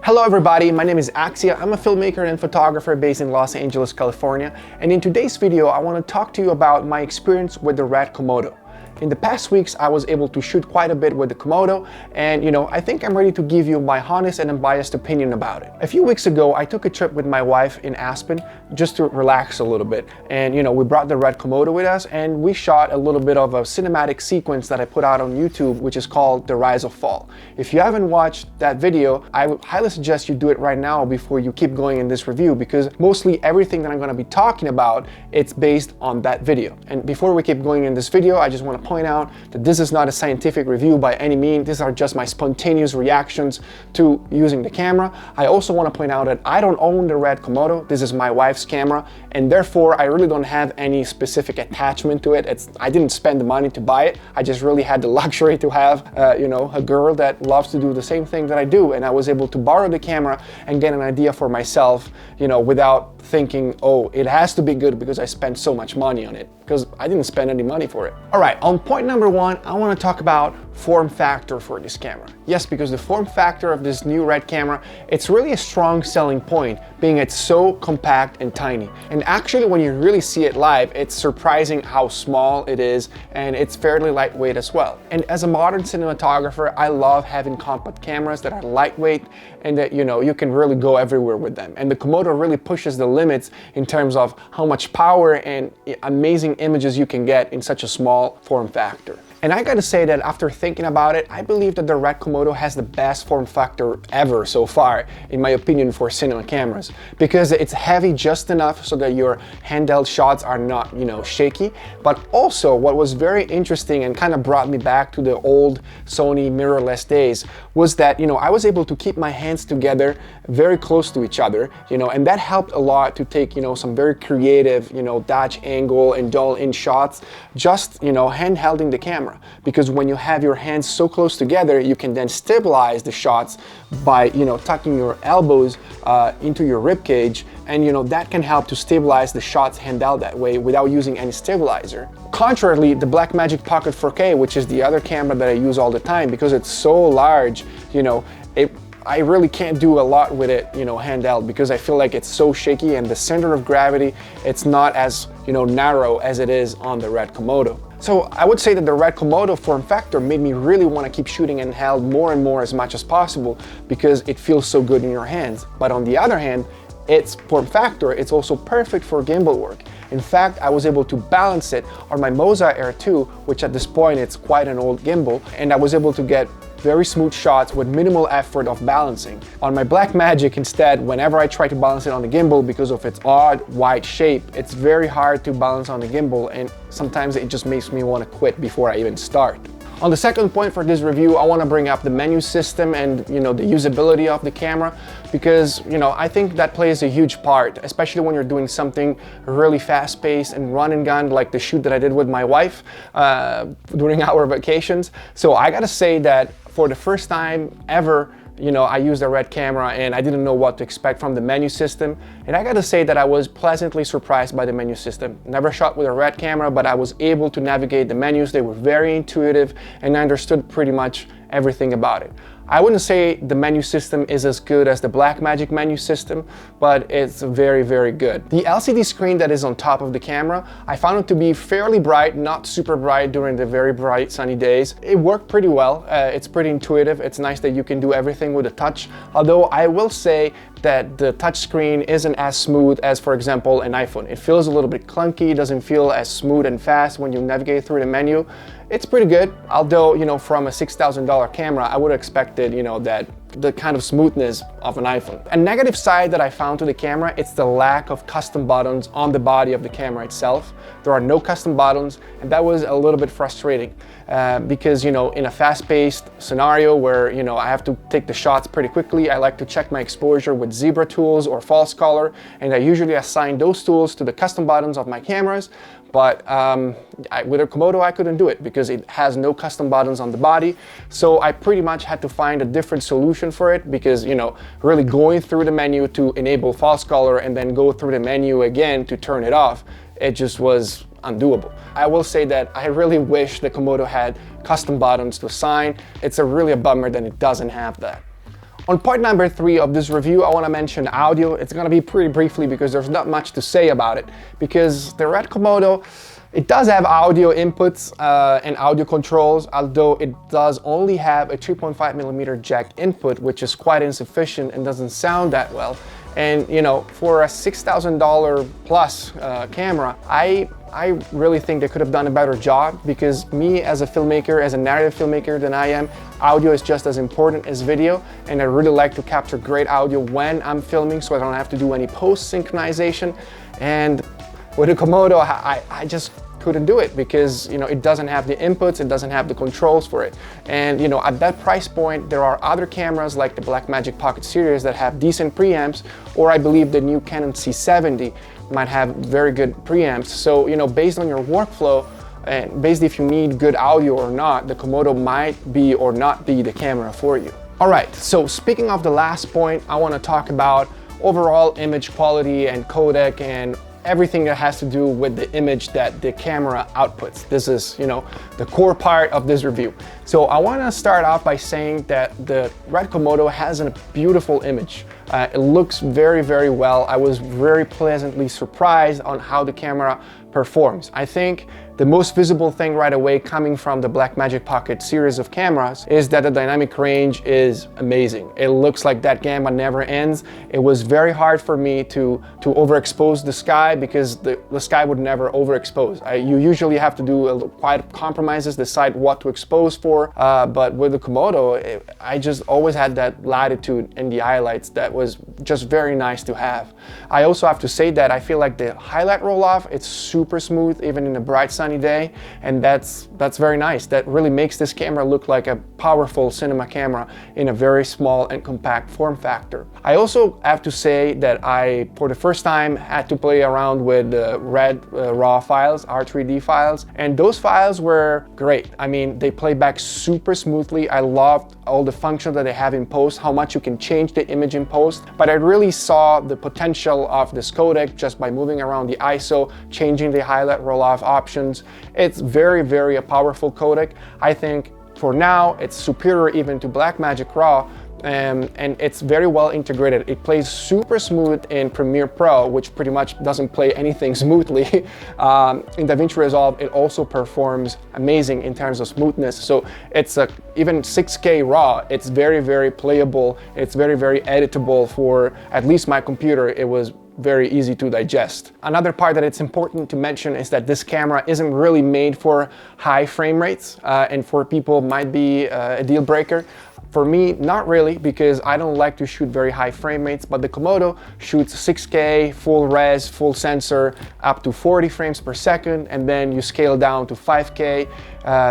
Hello everybody, my name is Axia. I'm a filmmaker and photographer based in Los Angeles, California. And in today's video, I want to talk to you about my experience with the RED Komodo. In the past weeks, I was able to shoot quite a bit with the Komodo, and I think I'm ready to give you my honest and unbiased opinion about it. A few weeks ago, I took a trip with my wife in Aspen just to relax a little bit. And we brought the RED Komodo with us, and we shot a little bit of a cinematic sequence that I put out on YouTube, which is called The Rise of Fall. If you haven't watched that video, I would highly suggest you do it right now before you keep going in this review, because mostly everything that I'm going to be talking about, it's based on that video. And before we keep going in this video, I just want to point out that this is not a scientific review by any means. These are just my spontaneous reactions to using the camera. I also want to point out that I don't own the RED Komodo. This is my wife's camera, and therefore I really don't have any specific attachment to it. I didn't spend the money to buy it. I just really had the luxury to have a girl that loves to do the same thing that I do, and I was able to borrow the camera and get an idea for myself, without thinking, oh, it has to be good because I spent so much money on it, because I didn't spend any money for it. All right, on point number one, I want to talk about form factor for this camera. Yes, because the form factor of this new RED camera, it's really a strong selling point, being it's so compact and tiny. And actually, when you really see it live, it's surprising how small it is, and it's fairly lightweight as well. And as a modern cinematographer, I love having compact cameras that are lightweight and that you can really go everywhere with them. And the Komodo really pushes the limits in terms of how much power and amazing images you can get in such a small form factor. And I gotta say that after thinking about it, I believe that the RED Komodo has the best form factor ever so far, in my opinion, for cinema cameras, because it's heavy just enough so that your handheld shots are not, shaky. But also, what was very interesting and kind of brought me back to the old Sony mirrorless days was that, I was able to keep my hands together very close to each other, and that helped a lot to take, some very creative, Dutch angle and dull in shots, just, handhelding the camera. Because when you have your hands so close together, you can then stabilize the shots by tucking your elbows into your rib cage, and that can help to stabilize the shots handheld that way without using any stabilizer. Contrarily, the Blackmagic Pocket 4K, which is the other camera that I use all the time, because it's so large, I really can't do a lot with it, handheld, because I feel like it's so shaky, and the center of gravity, it's not as, narrow as it is on the RED Komodo. So I would say that the RED Komodo form factor made me really want to keep shooting handheld more and more as much as possible, because it feels so good in your hands. But on the other hand, its form factor, it's also perfect for gimbal work. In fact, I was able to balance it on my Moza Air 2, which at this point it's quite an old gimbal, and I was able to get very smooth shots with minimal effort of balancing. On my Blackmagic instead, whenever I try to balance it on the gimbal, because of its odd wide shape, it's very hard to balance on the gimbal, and sometimes it just makes me want to quit before I even start. On the second point for this review, I want to bring up the menu system and the usability of the camera, because I think that plays a huge part, especially when you're doing something really fast-paced and run and gun like the shoot that I did with my wife during our vacations. So I gotta say that for the first time ever, I used a RED camera and I didn't know what to expect from the menu system. And I gotta say that I was pleasantly surprised by the menu system. Never shot with a RED camera, but I was able to navigate the menus. They were very intuitive, and I understood pretty much everything about it. I wouldn't say the menu system is as good as the Blackmagic menu system, but it's very, very good. The LCD screen that is on top of the camera, I found it to be fairly bright, not super bright during the very bright sunny days. It worked pretty well. It's pretty intuitive. It's nice that you can do everything with a touch, although I will say that the touch screen isn't as smooth as, for example, an iPhone. It feels a little bit clunky, it doesn't feel as smooth and fast when you navigate through the menu. It's pretty good, although, from a $6,000 camera, I would have expected, that the kind of smoothness of an iPhone. A negative side that I found to the camera, it's the lack of custom buttons on the body of the camera itself. There are no custom buttons, and that was a little bit frustrating because, in a fast-paced scenario where, I have to take the shots pretty quickly, I like to check my exposure with zebra tools or false color, and I usually assign those tools to the custom buttons of my cameras. But with a Komodo, I couldn't do it because it has no custom buttons on the body. So I pretty much had to find a different solution for it, because, really going through the menu to enable false color and then go through the menu again to turn it off, it just was undoable. I will say that I really wish the Komodo had custom buttons to assign. It's really a bummer that it doesn't have that. On part number 3 of this review, I want to mention audio. It's going to be pretty briefly because there's not much to say about it. Because the RED KOMODO, it does have audio inputs and audio controls, although it does only have a 3.5mm jack input, which is quite insufficient and doesn't sound that well. And you know, for a $6,000 plus camera, I really think they could have done a better job, because me as a filmmaker, as a narrative filmmaker than I am, audio is just as important as video, and I really like to capture great audio when I'm filming so I don't have to do any post synchronization. And with the Komodo, I just couldn't do it because, you know, it doesn't have the inputs, it doesn't have the controls for it. And you know, at that price point, there are other cameras like the Blackmagic Pocket series that have decent preamps, or I believe the new Canon C70 might have very good preamps. So, you know, based on your workflow and based if you need good audio or not, the Komodo might be or not be the camera for you. All right, so speaking of the last point, I want to talk about overall image quality and codec and everything that has to do with the image that the camera outputs. This is, you know, the core part of this review. So I want to start off by saying that the RED KOMODO has a beautiful image. It looks very, very well. I was very pleasantly surprised on how the camera performs. I think the most visible thing right away coming from the Blackmagic Pocket series of cameras is that the dynamic range is amazing. It looks like that gamma never ends. It was very hard for me to overexpose the sky, because the sky would never overexpose. You usually have to do quite compromises, decide what to expose for, but with the Komodo, I just always had that latitude in the highlights that was just very nice to have. I also have to say that I feel like the highlight roll-off, it's super smooth even in a bright sunny day, and that's very nice. That really makes this camera look like a powerful cinema camera in a very small and compact form factor. I also have to say that I, for the first time, had to play around with the RED RAW files, R3D files, and those files were great. I mean, they play back super smoothly. I loved all the functions that they have in post, how much you can change the image in post, but I really saw the potential of this codec just by moving around the ISO, changing the highlight roll-off options. It's very, very a powerful codec. I think for now it's superior even to Blackmagic RAW, and it's very well integrated. It plays super smooth in Premiere Pro, which pretty much doesn't play anything smoothly. In DaVinci Resolve, it also performs amazing in terms of smoothness. So it's even 6K RAW, it's very, very playable. It's very, very editable for at least my computer. It was very easy to digest. Another part that it's important to mention is that this camera isn't really made for high frame rates, and for people might be a deal breaker. For me, not really, because I don't like to shoot very high frame rates, but the Komodo shoots 6K, full res, full sensor, up to 40 frames per second, and then you scale down to 5K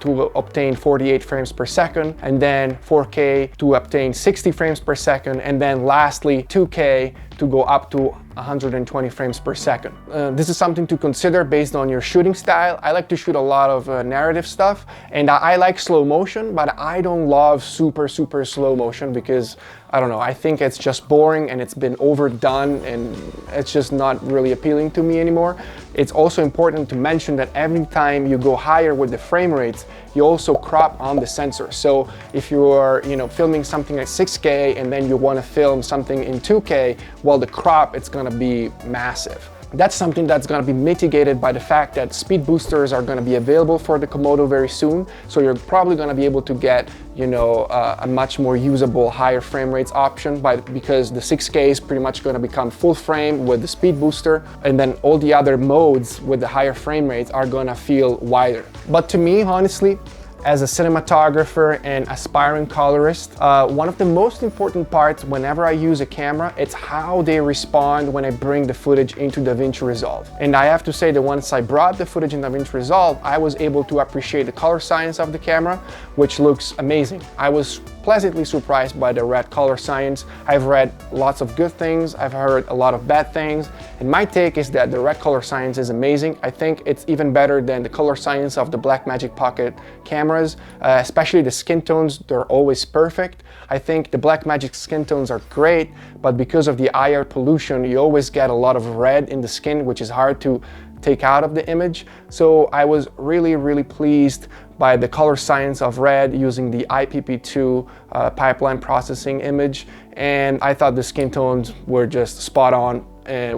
to obtain 48 frames per second, and then 4K to obtain 60 frames per second, and then lastly 2K to go up to 120 frames per second. This is something to consider based on your shooting style. I like to shoot a lot of narrative stuff, and I like slow motion, but I don't love super slow motion, because I don't know, I think it's just boring and it's been overdone and it's just not really appealing to me anymore. It's also important to mention that every time you go higher with the frame rates, you also crop on the sensor. So if you are, you know, filming something at 6K and then you want to film something in 2K, well, the crop, it's going to be massive. That's something that's going to be mitigated by the fact that speed boosters are going to be available for the Komodo very soon. So you're probably going to be able to get, you know, a much more usable higher frame rates option, because the 6K is pretty much going to become full frame with the speed booster, and then all the other modes with the higher frame rates are going to feel wider. But to me, honestly, as a cinematographer and aspiring colorist, one of the most important parts whenever I use a camera, it's how they respond when I bring the footage into DaVinci Resolve. And I have to say that once I brought the footage in DaVinci Resolve, I was able to appreciate the color science of the camera, which looks amazing. I was pleasantly surprised by the RED color science. I've read lots of good things, I've heard a lot of bad things, and my take is that the RED color science is amazing. I think it's even better than the color science of the Blackmagic Pocket cameras, especially the skin tones, they're always perfect. I think the Blackmagic skin tones are great, but because of the IR pollution, you always get a lot of red in the skin, which is hard to take out of the image. So I was really pleased by the color science of RED using the IPP2 pipeline processing image, and I thought the skin tones were just spot on.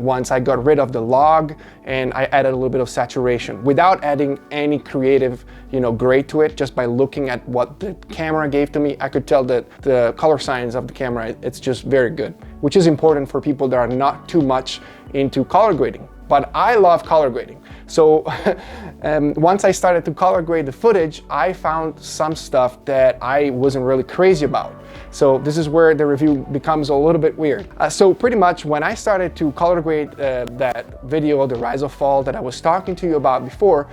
Once I got rid of the log and I added a little bit of saturation without adding any creative, grade to it, just by looking at what the camera gave to me, I could tell that the color science of the camera, it's just very good, which is important for people that are not too much into color grading. But I love color grading. So once I started to color grade the footage, I found some stuff that I wasn't really crazy about. So this is where the review becomes a little bit weird. So pretty much when I started to color grade that video, the rise or fall that I was talking to you about before,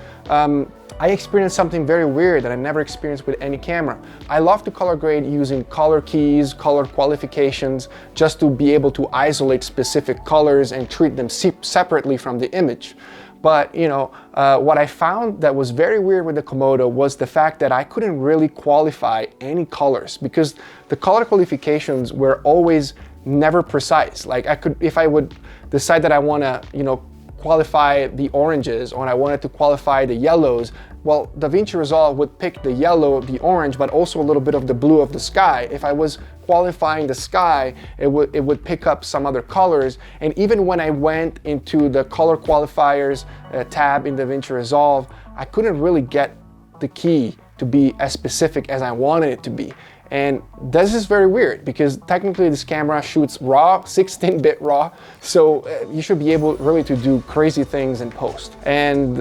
I experienced something very weird that I never experienced with any camera. I love to color grade using color keys, color qualifications, just to be able to isolate specific colors and treat them separately from the image. But what I found that was very weird with the Komodo was the fact that I couldn't really qualify any colors, because the color qualifications were always never precise. Like if I would decide that I want to, qualify the oranges, or I wanted to qualify the yellows, well, DaVinci Resolve would pick the yellow, the orange, but also a little bit of the blue of the sky. If I was qualifying the sky, it would pick up some other colors. And even when I went into the color qualifiers tab in DaVinci Resolve, I couldn't really get the key to be as specific as I wanted it to be. And this is very weird, because technically this camera shoots raw, 16-bit raw, so you should be able really to do crazy things in post. And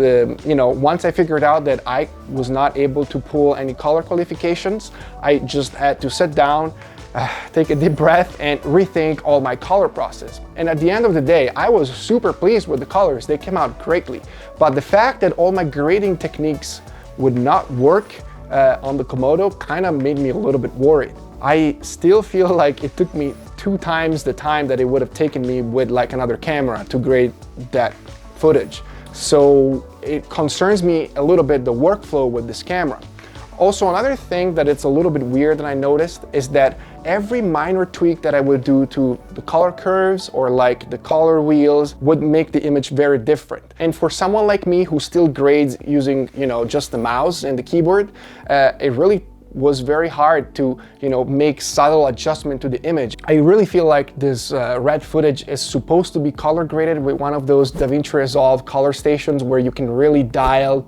once I figured out that I was not able to pull any color qualifications, I just had to sit down, take a deep breath, and rethink all my color process. And at the end of the day, I was super pleased with the colors. They came out greatly. But the fact that all my grading techniques would not work on the Komodo kind of made me a little bit worried. I still feel like it took me 2 times the time that it would have taken me with like another camera to grade that footage. So it concerns me a little bit, the workflow with this camera. Also, another thing that it's a little bit weird that I noticed is that every minor tweak that I would do to the color curves or like the color wheels would make the image very different. And for someone like me who still grades using, just the mouse and the keyboard, it really was very hard to, make subtle adjustment to the image. I really feel like this RED footage is supposed to be color graded with one of those DaVinci Resolve color stations where you can really dial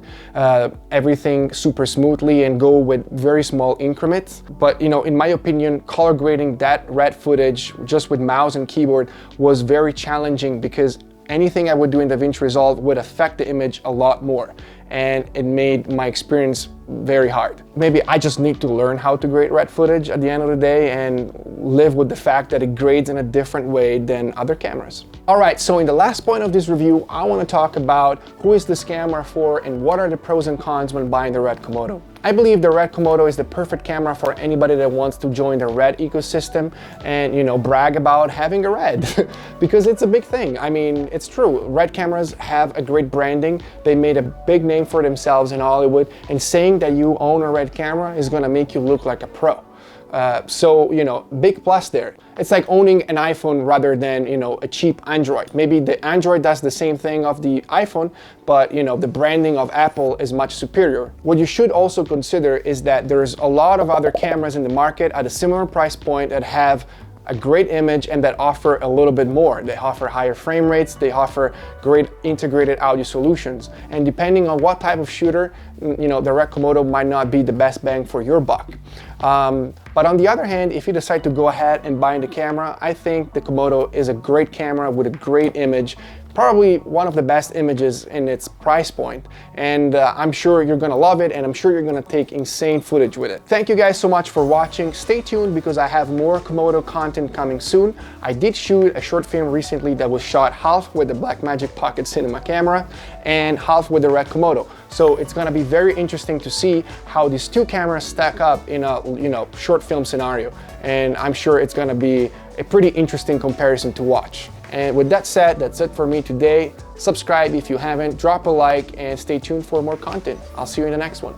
everything super smoothly and go with very small increments. But, in my opinion, color grading that RED footage just with mouse and keyboard was very challenging, because anything I would do in DaVinci Resolve would affect the image a lot more, and it made my experience very hard. Maybe I just need to learn how to grade RED footage at the end of the day and live with the fact that it grades in a different way than other cameras. Alright, so in the last point of this review, I want to talk about who is this camera for and what are the pros and cons when buying the RED Komodo. I believe the RED Komodo is the perfect camera for anybody that wants to join the RED ecosystem and, brag about having a RED because it's a big thing. I mean, it's true. RED cameras have a great branding. They made a big name for themselves in Hollywood, and saying that you own a RED camera is going to make you look like a pro. So, big plus there. It's like owning an iPhone rather than, a cheap Android. Maybe the Android does the same thing of the iPhone, but, the branding of Apple is much superior. What you should also consider is that there's a lot of other cameras in the market at a similar price point that have a great image and that offer a little bit more. They offer higher frame rates, they offer great integrated audio solutions. And depending on what type of shooter, the RED Komodo might not be the best bang for your buck. But on the other hand, if you decide to go ahead and buy the camera, I think the Komodo is a great camera with a great image, probably one of the best images in its price point. And I'm sure you're gonna love it, and I'm sure you're gonna take insane footage with it. Thank you guys so much for watching. Stay tuned because I have more Komodo content coming soon. I did shoot a short film recently that was shot half with the Blackmagic Pocket Cinema camera and half with the RED Komodo. So it's gonna be very interesting to see how these two cameras stack up in a short film scenario. And I'm sure it's gonna be a pretty interesting comparison to watch. And with that said, that's it for me today. Subscribe if you haven't, drop a like, and stay tuned for more content. I'll see you in the next one.